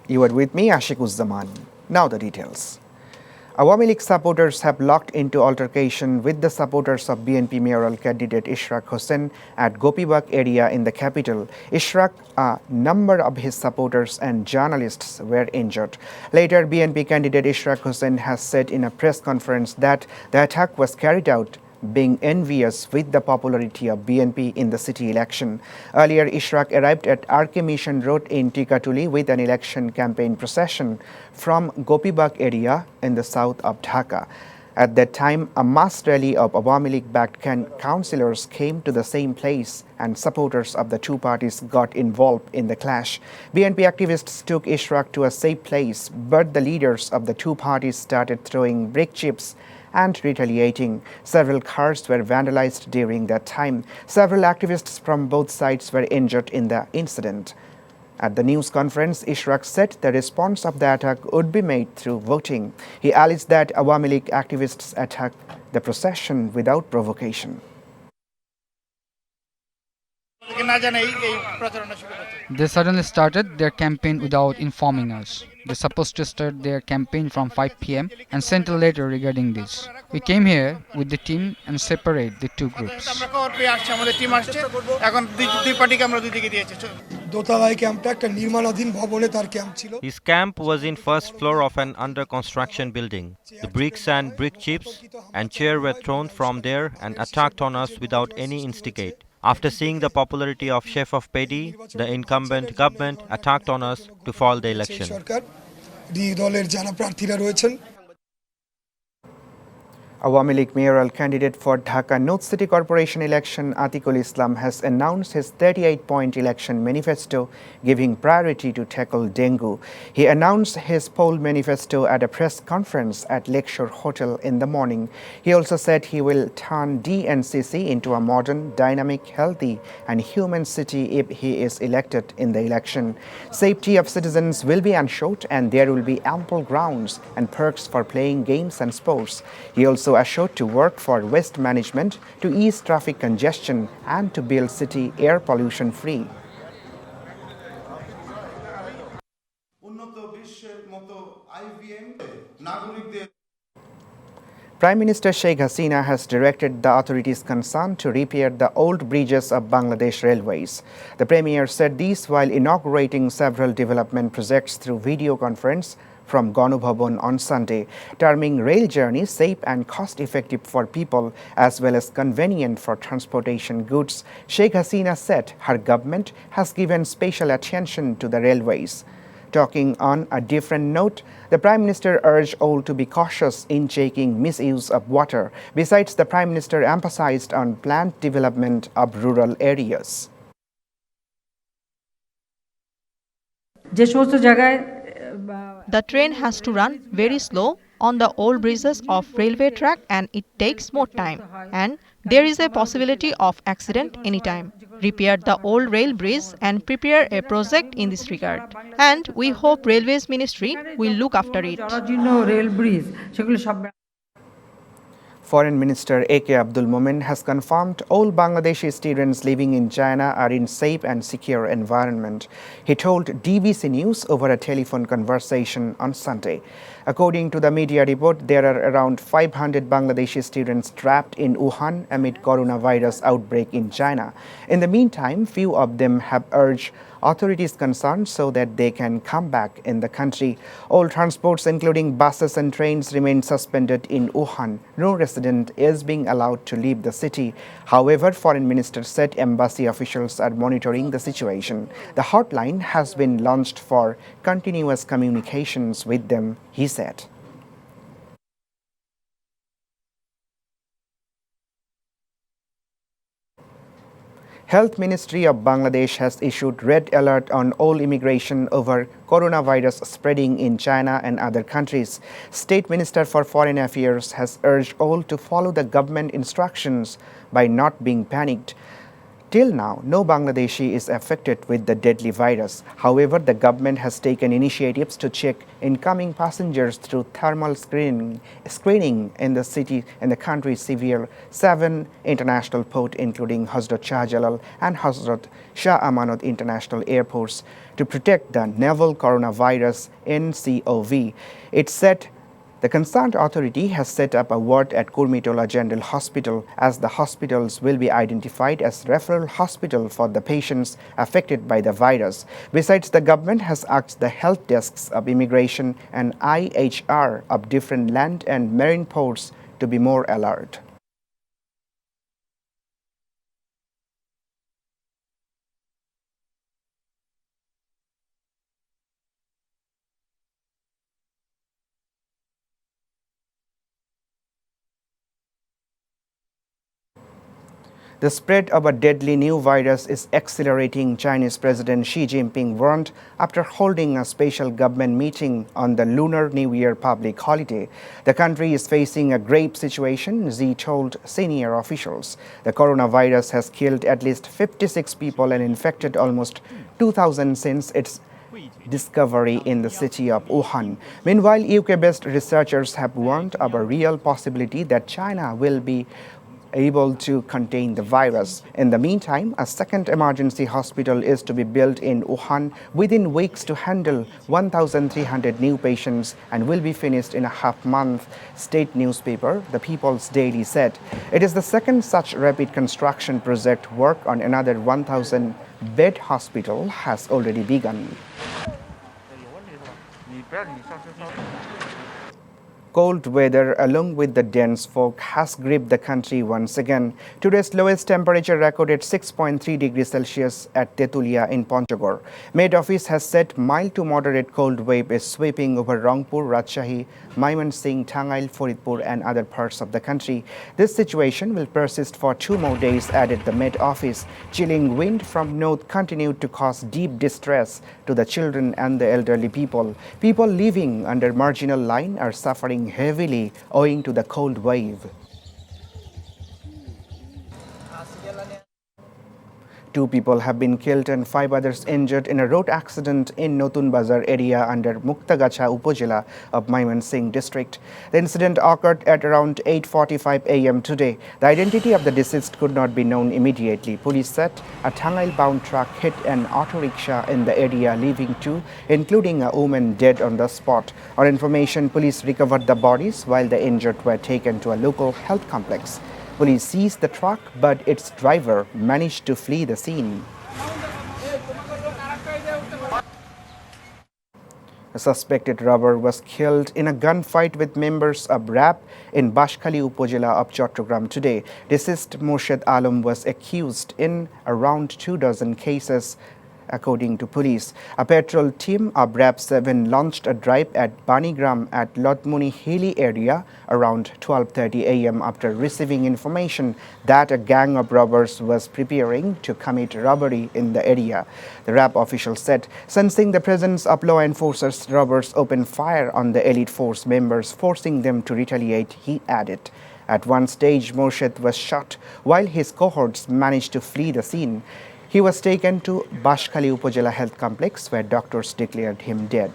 You are with me, Ashik Uzzaman. Now the details. Awami League supporters have locked into altercation with the supporters of BNP mayoral candidate Ishraq Hossain at Gopibagh area in the capital. Ishraq, a number of his supporters and journalists were injured. Later, BNP candidate Ishraq Hossain has said in a press conference that the attack was carried out being envious with the popularity of BNP in the city election. Earlier, Ishraq arrived at RK Mission Road in Tikatuli with an election campaign procession from Gopibagh area in the south of Dhaka. At that time, a mass rally of Awami League-backed councillors came to the same place and supporters of the two parties got involved in the clash. BNP activists took Ishraq to a safe place, but the leaders of the two parties started throwing brick chips and retaliating. Several cars were vandalized during that time. Several activists from both sides were injured in the incident. At the news conference, Ishraq said the response of the attack would be made through voting. He alleged that Awami League activists attacked the procession without provocation. They suddenly started their campaign without informing us. They're supposed to start their campaign from 5 p.m. and sent a letter regarding this. We came here with the team and separate the two groups. His camp was in first floor of an under construction building. The bricks and brick chips and chairs were thrown from there and attacked on us without any instigate. After seeing the popularity of Chef of Pedi, the incumbent government attacked on us to fall the election. Awami League mayoral candidate for Dhaka North City Corporation election, Atiqul Islam, has announced his 38-point election manifesto giving priority to tackle dengue. He announced his poll manifesto at a press conference at Lakeshore Hotel in the morning. He also said he will turn DNCC into a modern, dynamic, healthy and human city if he is elected in the election. Safety of citizens will be ensured and there will be ample grounds and perks for playing games and sports. He also assured to work for waste management to ease traffic congestion and to build city air pollution free. Prime Minister Sheikh Hasina has directed the authorities concerned to repair the old bridges of Bangladesh Railways. The Premier said this while inaugurating several development projects through video conference from Ganu Bhavan on Sunday, terming rail journeys safe and cost-effective for people as well as convenient for transportation goods. Sheikh Hasina said her government has given special attention to the railways. Talking on a different note, the Prime Minister urged all to be cautious in checking misuse of water. Besides, the Prime Minister emphasized on planned development of rural areas. The train has to run very slow on the old bridges of railway track and it takes more time. And there is a possibility of accident anytime. Repair the old rail bridge and prepare a project in this regard. And we hope Railways Ministry will look after it. Foreign Minister A.K. Abdul Momen has confirmed all Bangladeshi students living in China are in safe and secure environment. He told DBC News over a telephone conversation on Sunday. According to the media report, there are around 500 Bangladeshi students trapped in Wuhan amid coronavirus outbreak in China. In the meantime, few of them have urged authorities concerned so that they can come back in the country. All transports including buses and trains remain suspended in Wuhan. No resident is being allowed to leave the city. However, Foreign Minister said embassy officials are monitoring the situation. The hotline has been launched for continuous communications with them, he said. Health Ministry of Bangladesh has issued red alert on all immigration over coronavirus spreading in China and other countries. State Minister for Foreign Affairs has urged all to follow the government instructions by not being panicked. Till now, no Bangladeshi is affected with the deadly virus. However, the government has taken initiatives to check incoming passengers through thermal screening in the country's 7 international ports, including Hazrat Shah Jalal and Hazrat Shah Amanat international airports. to protect the novel coronavirus nCoV. It said the concerned authority has set up a ward at Kurmitola General Hospital, as the hospitals will be identified as referral hospital for the patients affected by the virus. Besides, the government has asked the health desks of immigration and IHR of different land and marine ports to be more alert. The spread of a deadly new virus is accelerating, Chinese President Xi Jinping warned after holding a special government meeting on the Lunar New Year public holiday. The country is facing a grave situation, Xi told senior officials. The coronavirus has killed at least 56 people and infected almost 2,000 since its discovery in the city of Wuhan. Meanwhile, UK-based researchers have warned of a real possibility that China will be able to contain the virus. In the meantime, a second emergency hospital is to be built in Wuhan within weeks to handle 1,300 new patients and will be finished in a half-month. State newspaper The People's Daily said it is the second such rapid construction project. Work on another 1,000-bed hospital has already begun. Cold weather along with the dense fog has gripped the country once again. Today's lowest temperature recorded 6.3 degrees Celsius at Tetulia in Panchagor. Met Office has said mild to moderate cold wave is sweeping over Rangpur, Rajshahi, Mymensingh, Thangail, Faridpur and other parts of the country. This situation will persist for 2 more days, added the Met Office. Chilling wind from north continued to cause deep distress to the children and the elderly people. People living under marginal line are suffering heavily owing to the cold wave. 2 people have been killed and 5 others injured in a road accident in Notun Bazar area under Muktagacha Upazila of Mymensingh district. The incident occurred at around 8:45 a.m. today. The identity of the deceased could not be known immediately. Police said a Thangail-bound truck hit an auto rickshaw in the area, leaving 2, including a woman, dead on the spot. On information, police recovered the bodies while the injured were taken to a local health complex. Police seized the truck, but its driver managed to flee the scene. A suspected robber was killed in a gunfight with members of RAP in Bashkhali Upazila of Chattogram today. Deceased Murshid Alam was accused in around 2 dozen cases, according to police. A patrol team of RAP 7 launched a drive at Banigram at Lotmuni Hilly area around 12:30 a.m. after receiving information that a gang of robbers was preparing to commit robbery in the area. The RAP official said, sensing the presence of law enforcers, robbers opened fire on the elite force members, forcing them to retaliate, he added. At one stage, Murshid was shot while his cohorts managed to flee the scene. He was taken to Bashkhali Upazila Health Complex where doctors declared him dead.